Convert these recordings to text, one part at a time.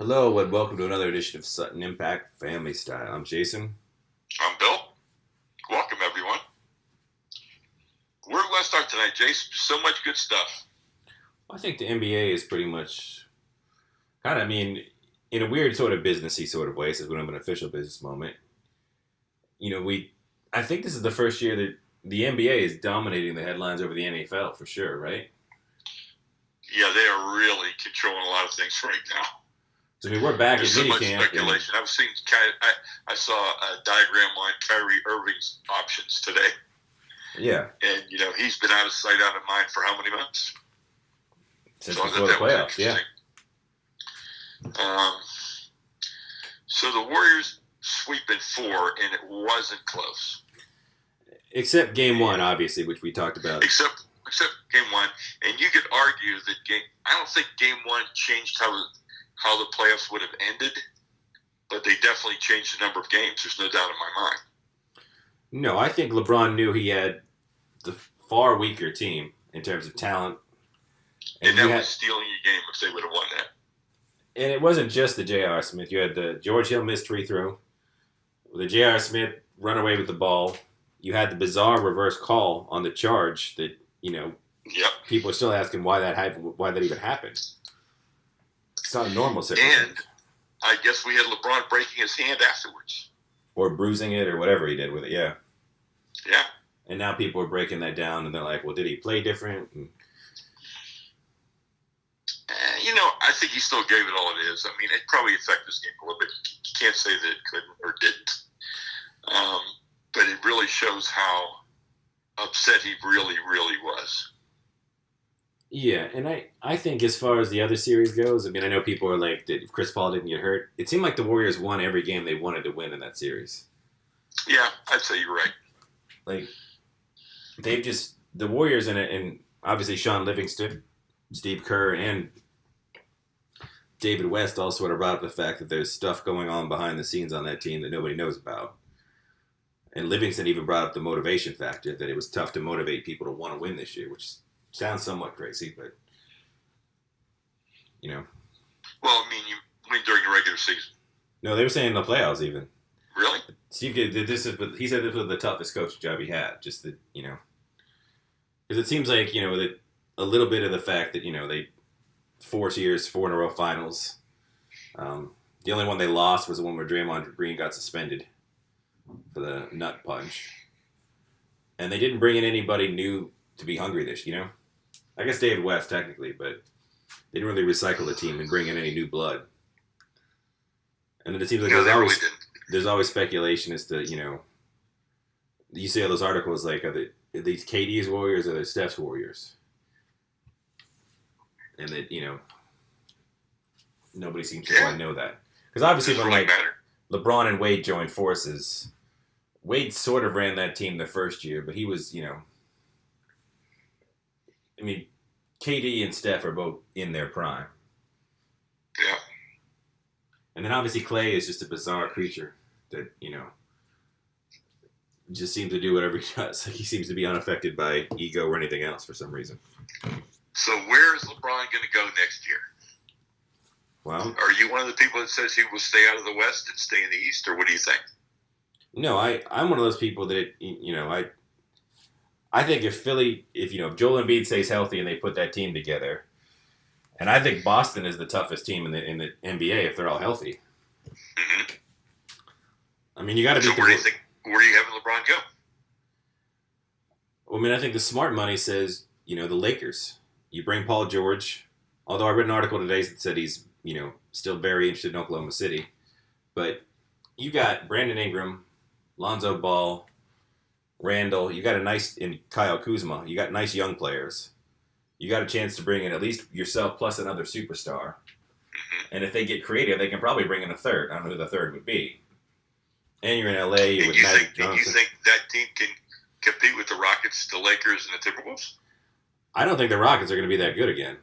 Hello and welcome to another edition of Sutton Impact Family Style. I'm Jason. I'm Bill. Welcome, everyone. Where do I start tonight, Jace? So much good stuff. I think the NBA is pretty much in a weird sort of businessy sort of way, since we don't have an official business moment. I think this is the first year that the NBA is dominating the headlines over the NFL for sure, right? Yeah, they are really controlling a lot of things right now. So we're back There's at so much minicamp. speculation. I saw a diagram on Kyrie Irving's options today. Yeah. And, he's been out of sight, out of mind for how many months? Since So before the playoffs, yeah. So the Warriors sweep in 4, and it wasn't close. Except game one, obviously, which we talked about. Except game one, and you could argue that I don't think game one changed how the playoffs would have ended, but they definitely changed the number of games. There's no doubt in my mind. No, I think LeBron knew he had the far weaker team in terms of talent. And that was stealing a game if they would have won that. And it wasn't just the J.R. Smith. You had the George Hill missed free throw, the J.R. Smith run away with the ball. You had the bizarre reverse call on the charge that, people are still asking why that even happened. It's not a normal situation. And I guess we had LeBron breaking his hand afterwards. Or bruising it or whatever he did with it, yeah. Yeah. And now people are breaking that down and they're like, well, did he play different? And, I think he still gave it all it is. I mean, it probably affected his game a little bit. You can't say that it couldn't or didn't. But it really shows how upset he really, really was. Yeah, and I think as far as the other series goes, I know people are like, that Chris Paul didn't get hurt. It seemed like the Warriors won every game they wanted to win in that series. Yeah, I'd say you're right. Like, the Warriors and obviously Sean Livingston, Steve Kerr, and David West all sort of brought up the fact that there's stuff going on behind the scenes on that team that nobody knows about. And Livingston even brought up the motivation factor, that it was tough to motivate people to want to win this year, which sounds somewhat crazy, but, Well, you mean during the regular season? No, they were saying in the playoffs even. Really? Steve he said this was the toughest coaching job he had, just that, because it seems like, that a little bit of the fact that, they 4 in a row finals. The only one they lost was the one where Draymond Green got suspended for the nut punch. And they didn't bring in anybody new to be hungry this, I guess David West technically, but they didn't really recycle the team and bring in any new blood. And then it seems like there's always speculation as to, you see all those articles like, are these KD's Warriors or are they Steph's Warriors? And that, nobody seems to quite know that. Because obviously when LeBron and Wade joined forces, Wade sort of ran that team the first year, but he was, KD and Steph are both in their prime. Yeah. And then obviously Clay is just a bizarre creature that, just seems to do whatever he does. Like he seems to be unaffected by ego or anything else for some reason. So where is LeBron going to go next year? Well, are you one of the people that says he will stay out of the West and stay in the East, or what do you think? No, I'm one of those people that, I think if Joel Embiid stays healthy and they put that team together, and I think Boston is the toughest team in the NBA if they're all healthy. Mm-hmm. You got to be. So where do you having LeBron go? Well, I think the smart money says, the Lakers. You bring Paul George, although I read an article today that said he's, still very interested in Oklahoma City. But you got Brandon Ingram, Lonzo Ball, Randall. You got in Kyle Kuzma. You got nice young players. You got a chance to bring in at least yourself plus another superstar. Mm-hmm. And if they get creative, they can probably bring in a third. I don't know who the third would be. And you're in LA with Magic Johnson. Do you think that team can compete with the Rockets, the Lakers, and the Timberwolves? I don't think the Rockets are going to be that good again.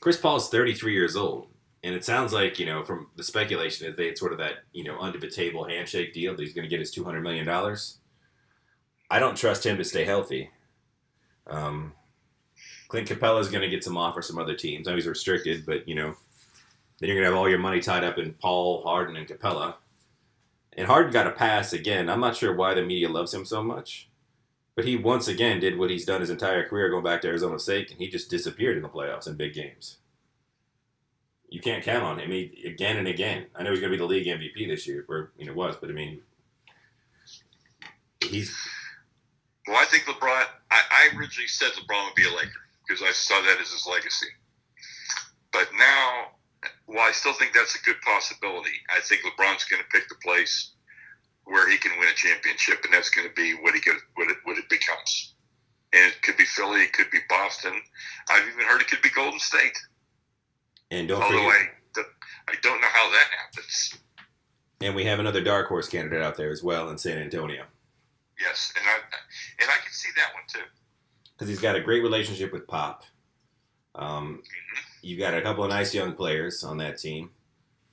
Chris Paul's 33 years old, and it sounds like, from the speculation that they had sort of that, under the table handshake deal that he's going to get his $200 million. I don't trust him to stay healthy. Clint Capella's going to get some offers from other teams. I know he's restricted, but, Then you're going to have all your money tied up in Paul, Harden, and Capella. And Harden got a pass again. I'm not sure why the media loves him so much. But he once again did what he's done his entire career going back to Arizona State, and he just disappeared in the playoffs in big games. You can't count on him again and again. I know he's going to be the league MVP this year, or was, but I mean, he's. Well, I think LeBron. I originally said LeBron would be a Laker because I saw that as his legacy. But now, while I still think that's a good possibility, I think LeBron's going to pick the place where he can win a championship, and that's going to be what it becomes. And it could be Philly, it could be Boston. I've even heard it could be Golden State. And don't Although forget, I don't know how that happens. And we have another dark horse candidate out there as well in San Antonio. Yes, and I can see that one too. Because he's got a great relationship with Pop. You've got a couple of nice young players on that team.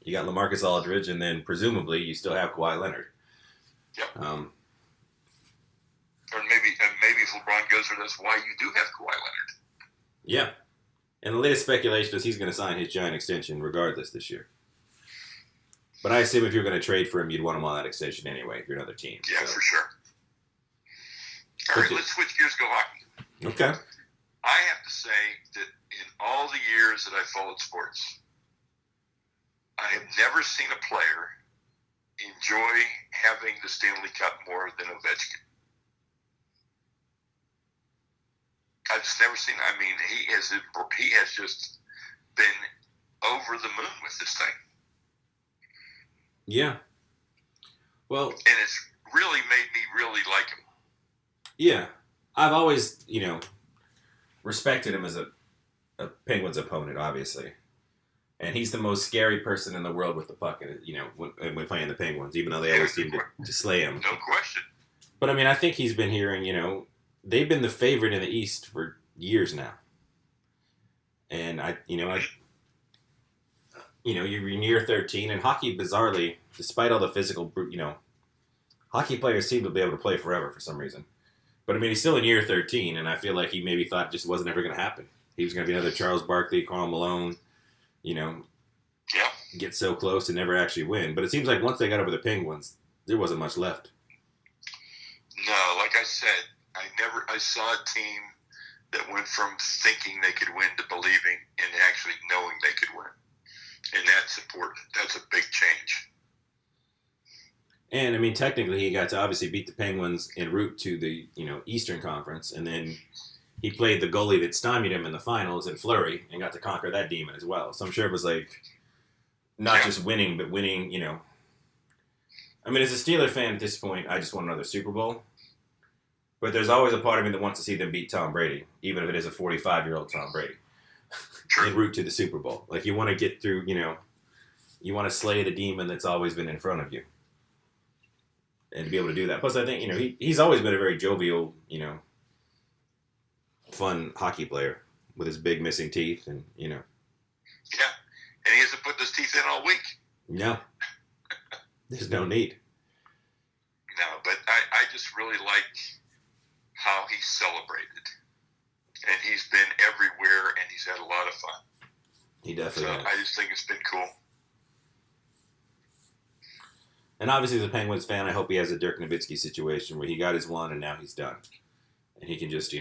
You got LaMarcus Aldridge, and then presumably you still have Kawhi Leonard. Yep. Or maybe if LeBron goes there, that's why you do have Kawhi Leonard. Yeah. And the latest speculation is he's going to sign his giant extension regardless this year. But I assume if you're going to trade for him, you'd want him on that extension anyway if you're another team. Yeah, so. For sure. All right, let's switch gears, go hockey. Okay. I have to say that in all the years that I followed sports, I have never seen a player enjoy having the Stanley Cup more than Ovechkin. I've just never seen. I mean, he has just been over the moon with this thing. Yeah. Well, and it's really made me really like him. Yeah, I've always respected him as a Penguins opponent, obviously, and he's the most scary person in the world with the puck. When playing the Penguins, even though they always seem to slay him. No question. But I mean, I think he's been hearing. They've been the favorite in the East for years now. And you're in year 13, and hockey, bizarrely, despite all the physical, hockey players seem to be able to play forever for some reason. But I mean, he's still in year 13, and I feel like he maybe thought it just wasn't ever going to happen. He was going to be another Charles Barkley, Karl Malone, get so close and never actually win. But it seems like once they got over the Penguins, there wasn't much left. No, like I said, I saw a team that went from thinking they could win to believing and actually knowing they could win. And that's important. That's a big change. And, I mean, technically he got to obviously beat the Penguins en route to the, Eastern Conference. And then he played the goalie that stymied him in the finals in Fleury and got to conquer that demon as well. So I'm sure it was not just winning, but winning, I mean, as a Steeler fan at this point, I just want another Super Bowl. But there's always a part of me that wants to see them beat Tom Brady, even if it is a 45-year-old Tom Brady, en route to the Super Bowl. You want to get through, you want to slay the demon that's always been in front of you. And to be able to do that. Plus, I think, he's always been a very jovial, fun hockey player with his big missing teeth and. Yeah. And he hasn't put those teeth in all week. No. There's no need. No, but I just really like how he celebrated. And he's been everywhere, and he's had a lot of fun. He definitely has. I just think it's been cool. And obviously, as a Penguins fan, I hope he has a Dirk Nowitzki situation where he got his one and now he's done. And he can just,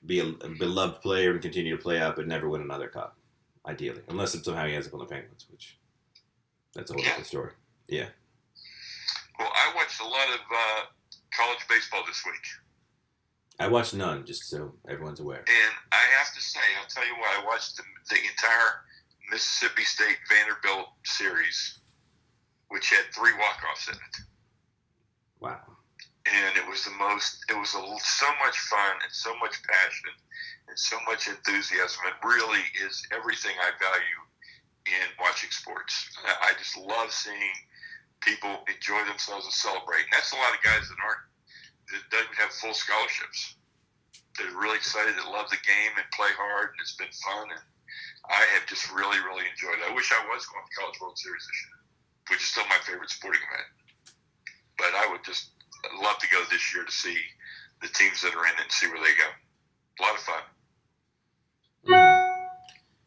be a beloved player and continue to play out but never win another cup, ideally. Unless somehow he ends up on the Penguins, which that's a whole different story. Yeah. Well, I watched a lot of college baseball this week. I watched none, just so everyone's aware. And I have to say, I'll tell you what, I watched the entire Mississippi State Vanderbilt series, which had 3 walk-offs in it. Wow. And it was so much fun and so much passion and so much enthusiasm. It really is everything I value in watching sports. I just love seeing people enjoy themselves and celebrate. And that's a lot of guys that don't even have full scholarships. They're really excited, that love the game and play hard, and it's been fun. And I have just really, really enjoyed it. I wish I was going to the College World Series this year, which is still my favorite sporting event. But I would just love to go this year to see the teams that are in it and see where they go. A lot of fun.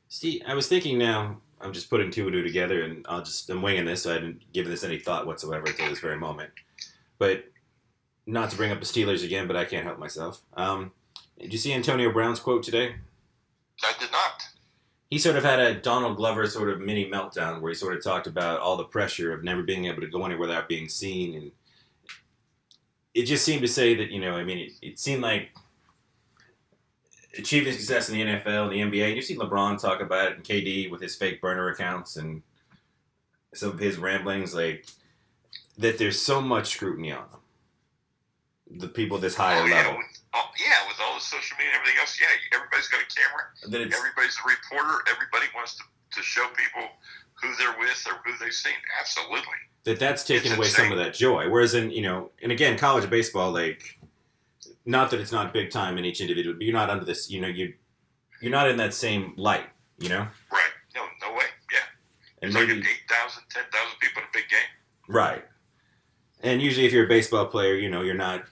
See, I was thinking now, I'm just putting two and two together, and I'm winging this, so I haven't given this any thought whatsoever until this very moment. But not to bring up the Steelers again, but I can't help myself. Did you see Antonio Brown's quote today? I did not. He sort of had a Donald Glover sort of mini meltdown where he sort of talked about all the pressure of never being able to go anywhere without being seen, and it just seemed to say that, it seemed like achieving success in the NFL and the NBA, and you've seen LeBron talk about it, and KD with his fake burner accounts and some of his ramblings, like, that there's so much scrutiny on them. The people this higher level. With all the social media and everything else, everybody's got a camera. Everybody's a reporter. Everybody wants to show people who they're with or who they've seen. Absolutely. That's taken away some of that joy. Whereas in, and again, college baseball, like, not that it's not big time in each individual, but you're not under this, you're not in that same light, Right. No way. Yeah. And it's maybe like 8,000, 10,000 people in a big game. Right. And usually if you're a baseball player, you're not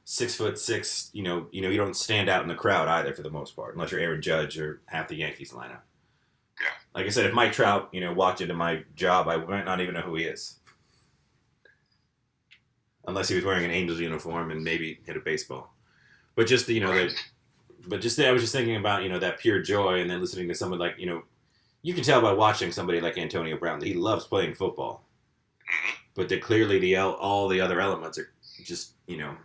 6'6", you don't stand out in the crowd either for the most part, unless you're Aaron Judge or half the Yankees lineup. Yeah. Like I said, if Mike Trout, walked into my job, I might not even know who he is. Unless he was wearing an Angels uniform and maybe hit a baseball. But just, I was just thinking about, that pure joy, and then listening to someone like, you can tell by watching somebody like Antonio Brown that he loves playing football. But that clearly all the other elements are just, And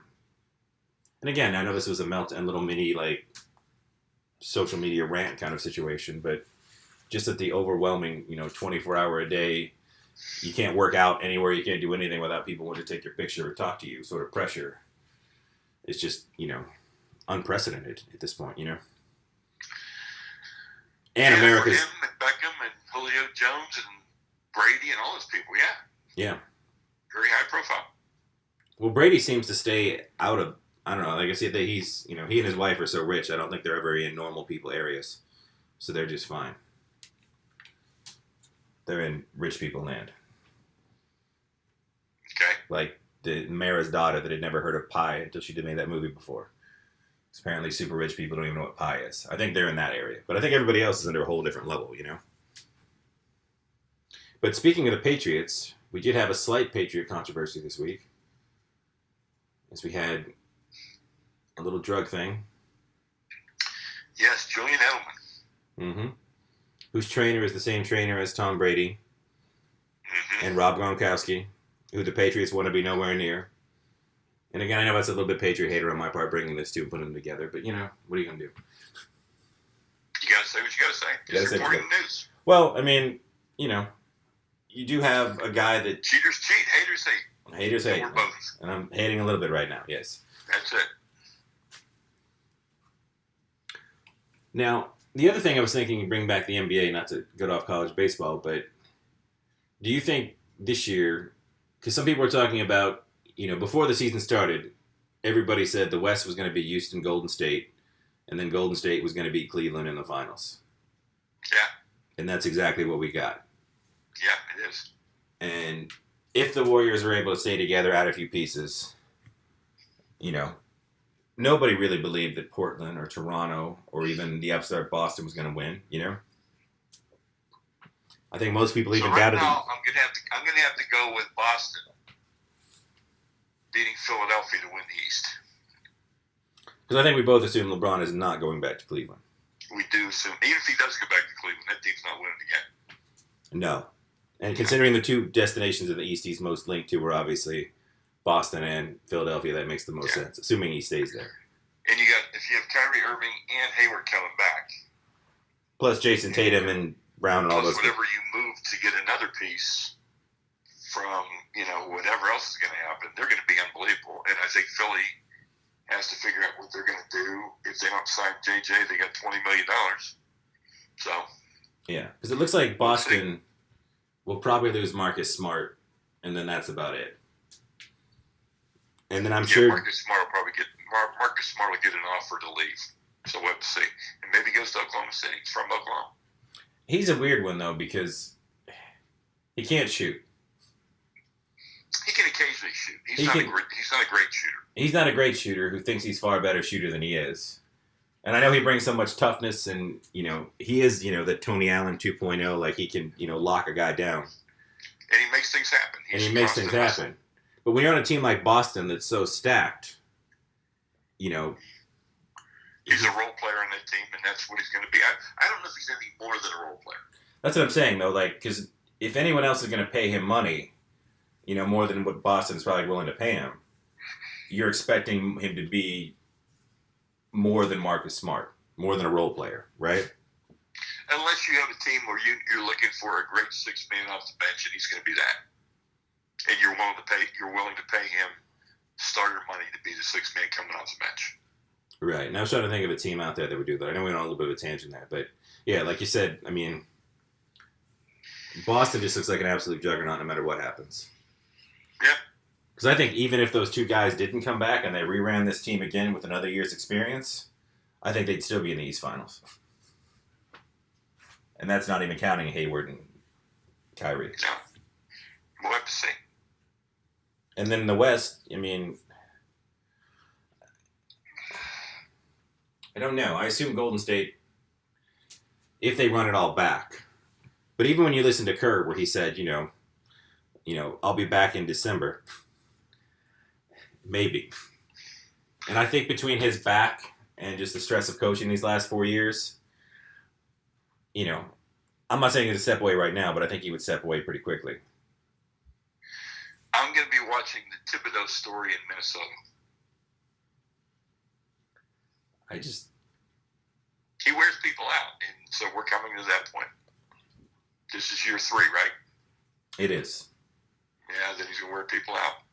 again, I know this was a little mini, like, social media rant kind of situation, but just that the overwhelming, 24-hour a day, you can't work out anywhere, you can't do anything without people wanting to take your picture or talk to you, sort of pressure. It's just, unprecedented at this point, And America's... him and Beckham and Julio Jones and Brady and all those people, Yeah. Very high profile. Well, Brady seems to stay out of, I don't know, like I said, that he's, he and his wife are so rich, I don't think they're ever in normal people areas. So they're just fine. They're in rich people land. Okay. Like the mayor's daughter that had never heard of pie until she made that movie before. It's apparently super rich people don't even know what pie is. I think they're in that area. But I think everybody else is under a whole different level, But speaking of the Patriots, we did have a slight Patriot controversy this week. As we had a little drug thing. Yes, Julian Edelman. Mm-hmm. Whose trainer is the same trainer as Tom Brady. Mm-hmm. And Rob Gronkowski, who the Patriots want to be nowhere near. And again, I know that's a little bit Patriot hater on my part bringing this two and putting them together, but what are you going to do? You got to say what you got to say. It's reporting the news. Well, you do have a guy that... Cheaters cheat, haters hate. Haters hate. We're both. And I'm hating a little bit right now, yes. That's it. Now, the other thing I was thinking, bring back the NBA, not to go off college baseball, but do you think this year, because some people were talking about, before the season started, everybody said the West was going to be Houston, Golden State, and then Golden State was going to beat Cleveland in the finals. Yeah. And that's exactly what we got. Yeah, it is. And if the Warriors were able to stay together, add a few pieces, nobody really believed that Portland or Toronto or even the upstart Boston was going to win, I think most people even doubted them. I'm gonna have to go with Boston beating Philadelphia to win the East. Because I think we both assume LeBron is not going back to Cleveland. We do assume, even if he does go back to Cleveland, that team's not winning again. No. And considering the two destinations in the East he's most linked to were obviously Boston and Philadelphia, that makes the most sense, assuming he stays there. And if you have Kyrie Irving and Hayward coming back. Plus Jason Tatum and Brown and all those. Whatever you move to get another piece from, whatever else is going to happen, they're going to be unbelievable. And I think Philly has to figure out what they're going to do. If they don't sign JJ, they got $20 million. So. Yeah, because it looks like Boston will probably lose Marcus Smart, and then that's about it. And then I'm sure Marcus Smart will get an offer to leave. So we'll have to see. And maybe he goes to Oklahoma City. He's from Oklahoma. He's a weird one though because he can't shoot. He can occasionally shoot. He's not a great shooter. He's not a great shooter who thinks he's far better shooter than he is. And I know he brings so much toughness, and he is the Tony Allen 2.0. Like he can lock a guy down, and he makes things happen. He makes things happen. But when you're on a team like Boston that's so stacked, he's a role player on that team, and that's what he's going to be. I don't know if he's anything more than a role player. That's what I'm saying, though. Like, because if anyone else is going to pay him money, more than what Boston's probably willing to pay him, you're expecting him to be more than Marcus Smart, more than a role player, right? Unless you have a team where you're looking for a great six man off the bench, and he's going to be that, and you're willing to pay him starter money to be the six man coming off the bench. Right. Now I was trying to think of a team out there that would do that. I know we went on a little bit of a tangent there, but yeah, like you said, I mean, Boston just looks like an absolute juggernaut no matter what happens. Yeah. Because I think even if those two guys didn't come back and they reran this team again with another year's experience, I think they'd still be in the East Finals. And that's not even counting Hayward and Kyrie. No. We'll have to see. And then in the West, I mean, I don't know. I assume Golden State, if they run it all back. But even when you listen to Kerr, where he said, I'll be back in December. Maybe. And I think between his back and just the stress of coaching these last 4 years, I'm not saying he's a step away right now, but I think he would step away pretty quickly. I'm going to be watching the Thibodeau story in Minnesota. He wears people out, and so we're coming to that point. This is year 3, right? It is. Yeah, then he's going to wear people out.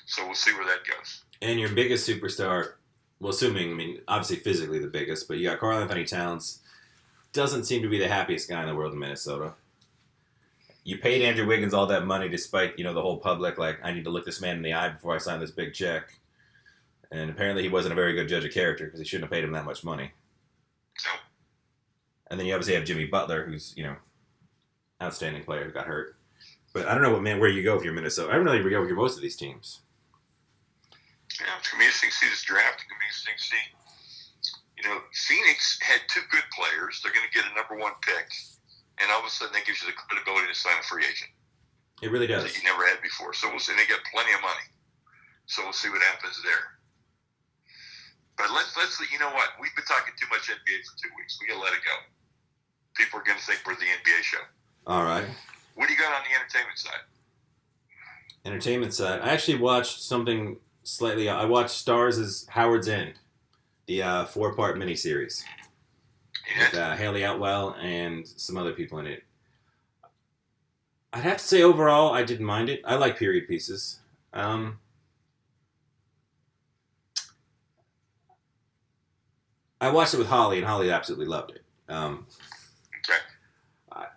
So we'll see where that goes. And your biggest superstar, well, assuming, obviously physically the biggest, but you got Karl Anthony Towns, doesn't seem to be the happiest guy in the world in Minnesota. You paid Andrew Wiggins all that money despite, the whole public, like, I need to look this man in the eye before I sign this big check. And apparently he wasn't a very good judge of character because he shouldn't have paid him that much money. No. And then you obviously have Jimmy Butler, who's, outstanding player who got hurt. But I don't know where you go if you're Minnesota. I don't know where you go if you're most of these teams. Yeah, it's going to be interesting to see this draft. It's going to be interesting to see. Phoenix had 2 good players. They're going to get a number 1 pick. And all of a sudden, that gives you the credibility to sign a free agent. It really does. That you never had before. So we'll see. And they get plenty of money. So we'll see what happens there. But let's you know what? We've been talking too much NBA for 2 weeks. We got to let it go. People are going to think we're the NBA show. All right. What do you got on the entertainment side? Entertainment side. I actually watched something slightly. I watched Stars' Howard's End, the 4-part miniseries. Yeah. With Haley Atwell and some other people in it. I'd have to say overall, I didn't mind it. I like period pieces. I watched it with Holly, and Holly absolutely loved it. Okay.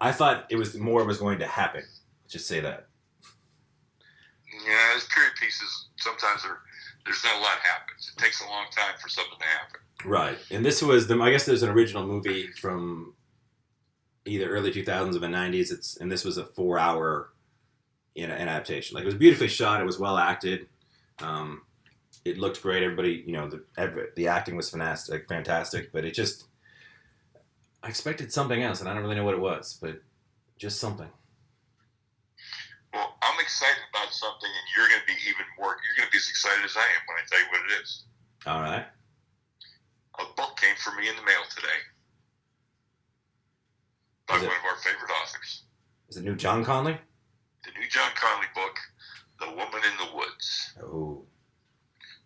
I thought it was going to happen. Let's just say that. Yeah, those period pieces, sometimes there's not a lot happens. It takes a long time for something to happen. Right. And this was, I guess there's an original movie from either early 2000s or the 90s. And this was a 4-hour adaptation. Like, it was beautifully shot. It was well acted. It looked great. Everybody, the acting was fantastic. But it just, I expected something else, and I don't really know what it was, but just something. Well, I'm excited about something, and you're going to be even more, you're going to be as excited as I am when I tell you what it is. All right. A book came for me in the mail today by one of our favorite authors. Is it new John Conley? The new John Conley book, The Woman in the Woods. Oh.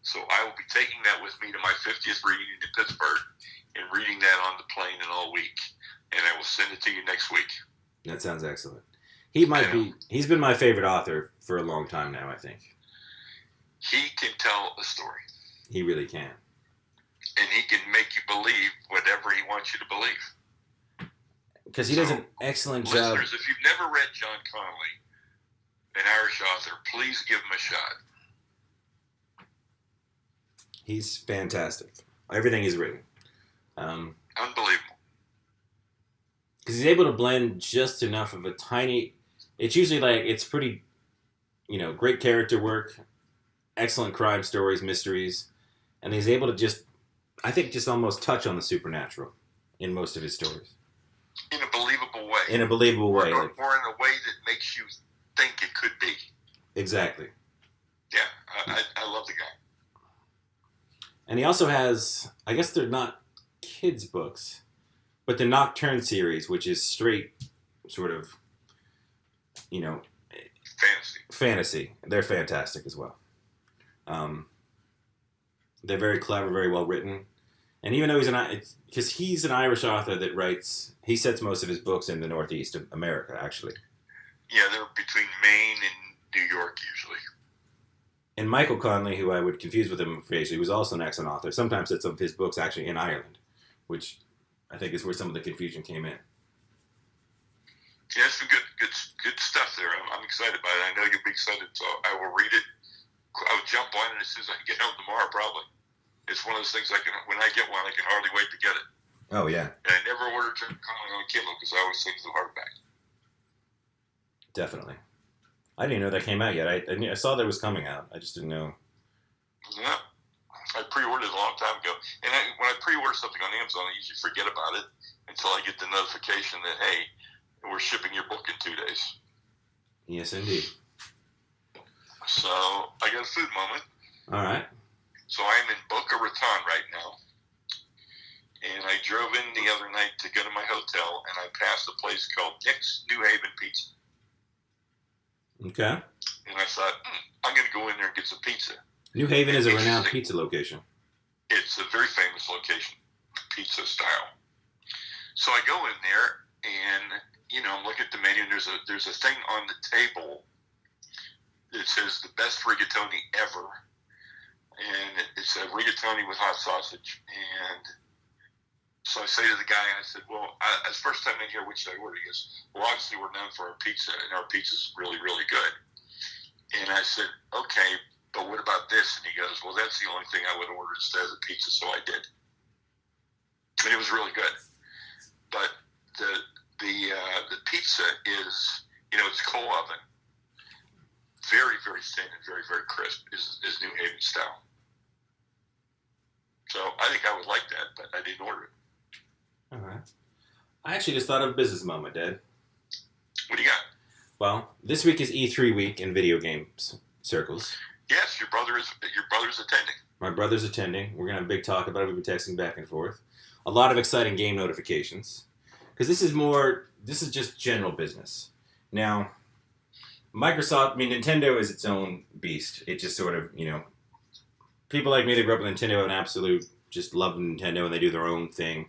So I will be taking that with me to my 50th reunion in Pittsburgh and reading that on the plane and all week. And I will send it to you next week. That sounds excellent. He's been my favorite author for a long time now, I think. He can tell a story. He really can. And he can make you believe whatever he wants you to believe. Because he does an excellent job. Listeners, if you've never read John Conley, an Irish author, please give him a shot. He's fantastic. Everything he's written. Unbelievable. Because he's able to blend just enough of a tiny... It's usually it's pretty, great character work, excellent crime stories, mysteries, and he's able to just I think, just almost touch on the supernatural in most of his stories. In a believable way. In a believable way. Or in a way that makes you think it could be. Exactly. Yeah, I love the guy. And he also has, I guess they're not kids' books, but the Nocturne series, which is straight sort of, fantasy. They're fantastic as well. They're very clever, very well written. And even though he's an Irish author that writes, he sets most of his books in the Northeast of America, actually. Yeah, they're between Maine and New York, usually. And Michael Conley, who I would confuse with him occasionally, was also an excellent author, sometimes sets some of his books actually in Ireland, which I think is where some of the confusion came in. Yeah, it's some good stuff there. I'm excited by it. I know you'll be excited, so I will read it. I'll jump on it as soon as I can get home tomorrow, probably. It's one of those things when I get one, I can hardly wait to get it. Oh, yeah. And I never ordered Conley on Kindle because I always think it's a hardback. Definitely. I didn't know that came out yet. I saw that it was coming out. I just didn't know. Yeah. I pre-ordered it a long time ago. And when I pre-order something on Amazon, I usually forget about it until I get the notification that, hey, we're shipping your book in 2 days. Yes, indeed. So I got a food moment. All right. So I'm in Boca Raton right now. And I drove in the other night to go to my hotel, and I passed a place called Nick's New Haven Pizza. Okay. And I thought, I'm going to go in there and get some pizza. New Haven is a renowned pizza location. It's a very famous location, pizza style. So I go in there, and I'm looking at the menu, and there's a thing on the table that says the best rigatoni ever, and it's a rigatoni with hot sausage. And so I say to the guy, I said, well, it's the first time in here, which I ordered. He goes, well, obviously we're known for our pizza, and our pizza's really, really good. And I said, okay, but what about this? And he goes, well, that's the only thing I would order instead of the pizza, so I did. And it was really good. But the pizza is, it's coal oven. Very, very thin and very, very crisp is New Haven style. So I think I would like that, but I didn't order it. All right. I actually just thought of a business moment, Dad. What do you got? Well, this week is E3 week in video games circles. Yes, your brother's attending. My brother's attending. We're going to have a big talk about it. We've been texting back and forth. A lot of exciting game notifications. Because this is just general business. Now, Nintendo is its own beast. It just sort of, people like me that grew up with Nintendo have an absolute, just love Nintendo and they do their own thing.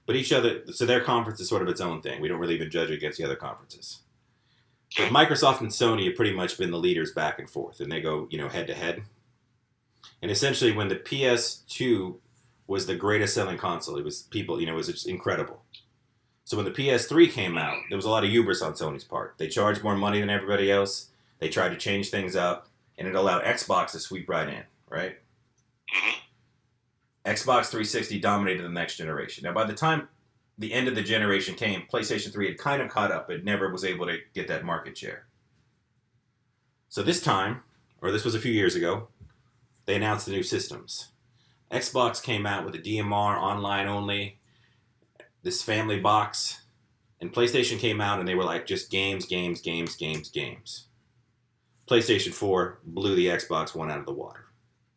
But so their conference is sort of its own thing. We don't really even judge it against the other conferences. But Microsoft and Sony have pretty much been the leaders back and forth, and they go, head to head. And essentially, when the PS2 was the greatest selling console, it was it was just incredible. So when the PS3 came out, there was a lot of hubris on Sony's part. They charged more money than everybody else. They tried to change things up, and it allowed Xbox to sweep right in, right? Mm-hmm. Xbox 360 dominated the next generation. Now, by the time the end of the generation came, PlayStation 3 had kind of caught up. It never was able to get that market share. So this time, or this was a few years ago, they announced the new systems. Xbox came out with a DMR, online only, this family box, and PlayStation came out and they were like, just games. PlayStation 4 blew the Xbox One out of the water.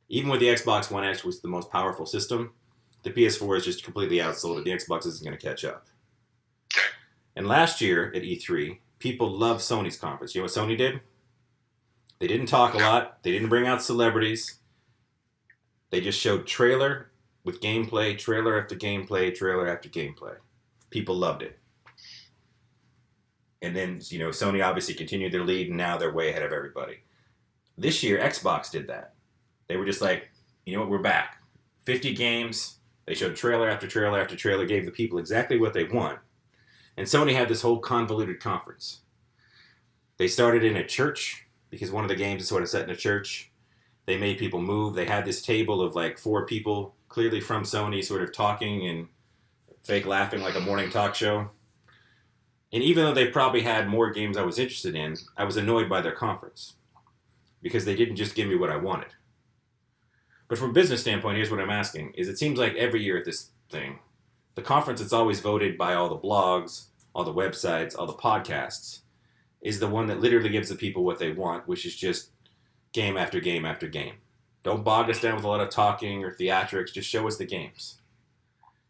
Even with the Xbox One X, which was the most powerful system, the PS4 is just completely outsold it. The Xbox isn't going to catch up. Okay. And last year at E3, people loved Sony's conference. You know what Sony did? They didn't talk a lot. They didn't bring out celebrities. They just showed trailer with gameplay, trailer after gameplay, trailer after gameplay. People loved it. And then, Sony obviously continued their lead, and now they're way ahead of everybody. This year, Xbox did that. They were just like, you know what, we're back. 50 games. They showed trailer after trailer after trailer, gave the people exactly what they want. And Sony had this whole convoluted conference. They started in a church, because one of the games is sort of set in a church. They made people move. They had this table of like 4 people, clearly from Sony, sort of talking and fake laughing like a morning talk show. And even though they probably had more games I was interested in, I was annoyed by their conference. Because they didn't just give me what I wanted. But from a business standpoint, here's what I'm asking: is it seems like every year at this thing, the conference that's always voted by all the blogs, all the websites, all the podcasts, is the one that literally gives the people what they want, which is just game after game after game. Don't bog us down with a lot of talking or theatrics. Just show us the games.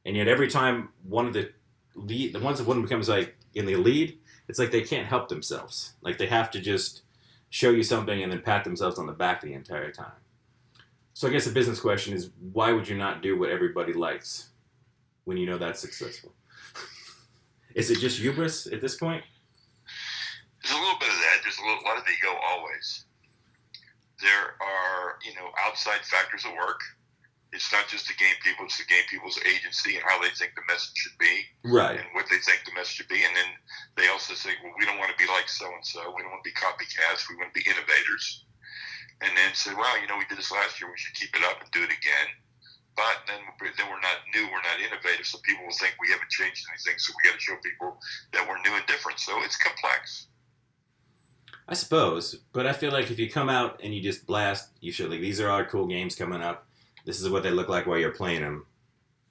And yet every time one of the ones that one becomes like in the lead, it's like they can't help themselves. Like they have to just show you something and then pat themselves on the back the entire time. So I guess the business question is, why would you not do what everybody likes when you know that's successful? Is it just hubris at this point? There's a little bit of that. There's a lot of ego always. There are, outside factors at work. It's not just the game people, it's the game people's agency and how they think the message should be. Right. And what they think the message should be. And then they also say, well, we don't want to be like so-and-so. We don't want to be copycats. We want to be innovators. And then say, well, we did this last year. We should keep it up and do it again. But then we're not new. We're not innovative. So people will think we haven't changed anything. So we got to show people that we're new and different. So it's complex. I suppose, but I feel like if you come out and you just blast, you should like, these are our cool games coming up. This is what they look like while you're playing them.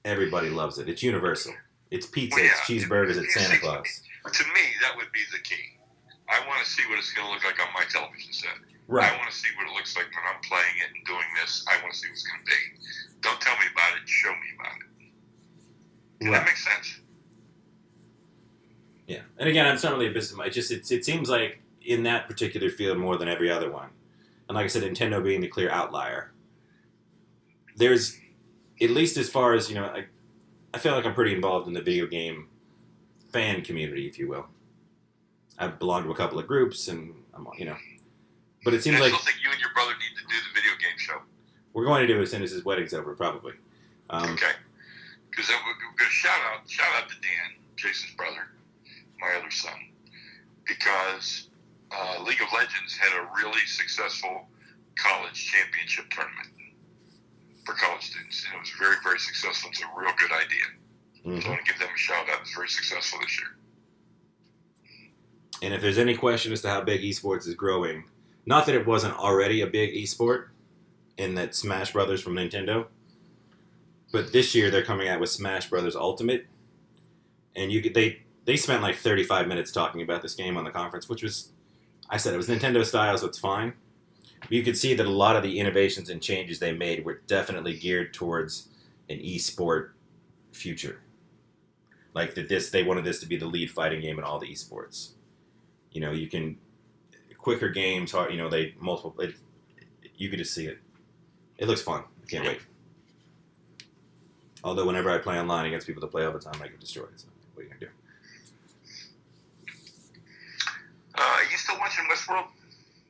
Everybody loves it. It's universal. It's pizza. It's cheeseburgers. It's Santa Claus. To me, that would be the key. I want to see what it's going to look like on my television set. Right. I want to see what it looks like when I'm playing it and doing this. I want to see what it's going to be. Don't tell me about it. Show me about it. Does that make sense? Yeah. And again, I'm not really a businessman. It seems like in that particular field more than every other one. And like I said, Nintendo being the clear outlier. There's, at least as far as, I feel like I'm pretty involved in the video game fan community, if you will. I belong to a couple of groups, and I'm, but it seems like... I still think you and your brother need to do the video game show. We're going to do it as soon as his wedding's over, probably. Okay. Because we're going to shout out to Dan, Jason's brother, my other son, because League of Legends had a really successful college championship tournament for college students, and it was very, very successful. It's a real good idea. Mm-hmm. So I want to give them a shout out. It was very successful this year. And if there's any question as to how big esports is growing, not that it wasn't already a big esport in that Smash Brothers from Nintendo, but this year they're coming out with Smash Brothers Ultimate, and they spent like 35 minutes talking about this game on the conference, which was, I said it was Nintendo style, so it's fine. But you could see that a lot of the innovations and changes they made were definitely geared towards an esport future. Like that they wanted this to be the lead fighting game in all the esports. You can quicker games, hard. They multiple. You could just see it. It looks fun. I can't wait. Although whenever I play online against people that play all the time, I get destroyed. So what are you gonna do? Are you still watching Westworld?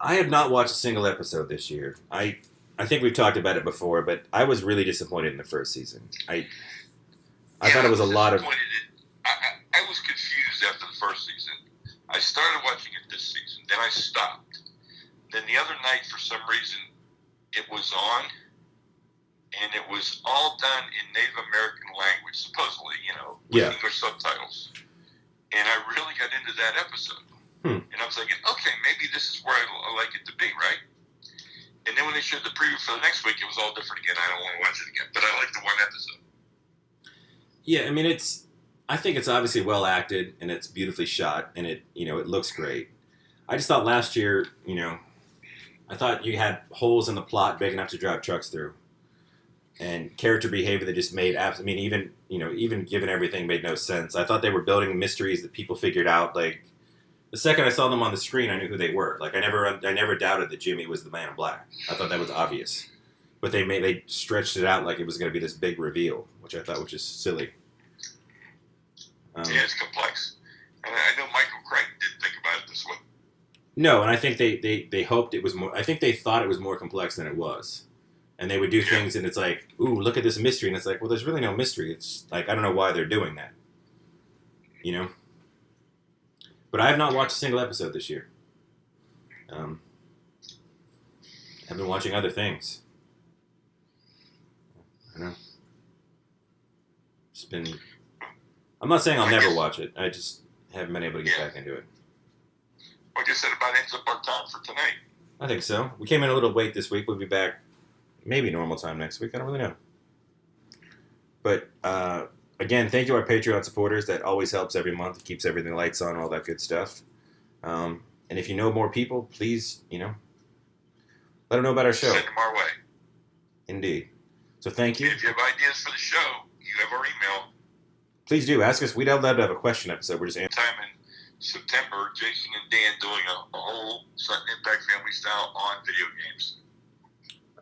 I have not watched a single episode this year. I think we've talked about it before, but I was really disappointed in the first season. I thought it was a lot of. I was confused after the first season. I started watching it this season, then I stopped. Then the other night, for some reason, it was on, and it was all done in Native American language, supposedly, with English subtitles. And I really got into that episode. And I was thinking, okay, maybe this is where I like it to be, right? And then when they showed the preview for the next week, it was all different again. I don't want to watch it again, but I like the one episode. Yeah, I mean, I think it's obviously well acted, and it's beautifully shot, and it looks great. I just thought last year, I thought you had holes in the plot big enough to drive trucks through, and character behavior that just made even given everything made no sense. I thought they were building mysteries that people figured out. Like the second I saw them on the screen, I knew who they were. Like I never doubted that Jimmy was the Man in Black. I thought that was obvious, but they stretched it out like it was going to be this big reveal, which I thought was just silly. Yeah, it's complex. And I know Michael Craig didn't think about it this way. No, and I think they hoped it was more. I think they thought it was more complex than it was, and they would do things, and it's like, ooh, look at this mystery, and it's like, well, there's really no mystery. It's like I don't know why they're doing that, But I have not watched a single episode this year. I've been watching other things. I don't know. It's been. I'm not saying I'll never watch it. I just haven't been able to get back into it. Like I said, about ends up our time for tonight. I think so. We came in a little late this week. We'll be back maybe normal time next week. I don't really know. But again, thank you our Patreon supporters. That always helps every month. It keeps everything lights on, all that good stuff. And if you know more people, please, let them know about our show. Send them our way. Indeed. So thank you. And if you have ideas for the show, you have our email. Please do. Ask us. We'd love to have a question episode. We're just Time in September, Jason and Dan doing a whole Sutton Impact Family style on video games.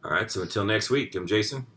All right. So until next week, I'm Jason.